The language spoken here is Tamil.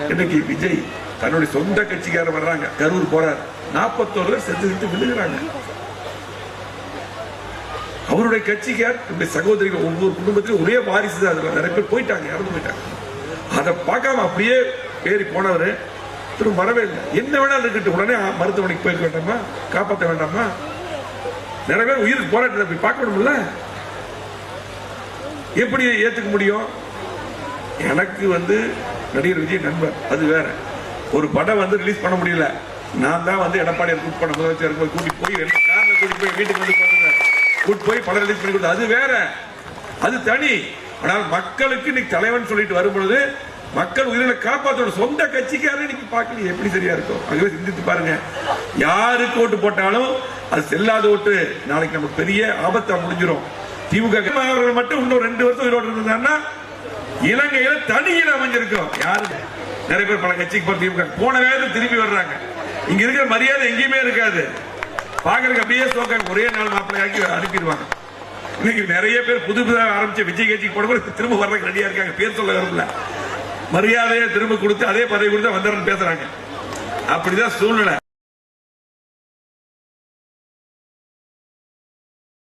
இன்னைக்கு விஜய் தன்னுடைய சொந்த கட்சிக்காரர் வர்றாங்க, கரூர் போறார், 41 பேர் செத்து விழுகிறாங்க. அவருடைய கட்சிக்கார் சகோதரிகள் ஒவ்வொரு குடும்பத்திலும் ஒரே வாரிசு தான், அதுல நிறைய பேர் போயிட்டாங்க, இறந்து போயிட்டாங்க. அதை பார்க்காம அப்படியே ஏறி போனவரு திரும்ப வரவே இல்லை. என்ன வேணாலும் இருக்கட்டும், உடனே மருத்துவமனைக்கு போயிருக்க வேண்டாமா, காப்பாற்ற வேண்டாமா? நிறைய பேர் உயிருக்கு போராட்டத்தை போய் பார்க்கணும்ல, எப்படி ஏத்துக்க முடியும்? எனக்கு நடிகர் விஜய் நண்பர், அது வேற. ஒரு படம் ரிலீஸ் பண்ண முடியல, நான் தான் எடப்பாடி கூட்டு பண்ண முதலமைச்சர் கூட்டிட்டு போய் கார்ல கூட்டிட்டு போய் வீட்டுக்கு கூட்டு போய் படம் ரிலீஸ் பண்ணி கொடுத்தது, அது வேற, அது தனி. ஆனால் மக்களுக்கு இன்னைக்கு தலைவன் சொல்லிட்டு வரும்பொழுது மக்கள் உயிரினை காப்பாற்றணும். சொந்த கட்சிக்காரர் இன்னைக்கு பார்க்கல, எப்படி சரியா இருக்கும்? ஆகவே சிந்தித்து பாருங்க, யாருக்கு ஓட்டு போட்டாலும் அது செல்லாத ஓட்டு, நாளைக்கு நமக்கு பெரிய ஆபத்தா முடிஞ்சிடும். திமுக அவர்கள் மட்டும் இன்னும் 2 வருஷம் உயிரோடு இருந்தாங்கன்னா இலங்கையில தனியில் அமைஞ்சிருக்கும். யாரு நிறைய பேர் பல கட்சிக்கு போற திமுக போன வேகத்தில் திரும்பி வர்றாங்க. இங்க இருக்கிற மரியாதை எங்கேயுமே இருக்காது. பாக்குறதுக்கு அப்படியே சோக்க ஒரே நாள் மாப்பிள்ளையாக்கி அனுப்பிடுவாங்க. இன்னைக்கு நிறைய பேர் புது புதாக ஆரம்பிச்ச விஜய் கட்சிக்கு போனவங்க திரும்ப வர்றதுக்கு ரெடியா இருக்காங்க. பேர் சொல்ல வரல, மரியாதையை திரும்ப கொடுத்து அதே பதவி கொடுத்து வந்தவன் பேசுறாங்க. அப்படிதான் சூழ்நிலை.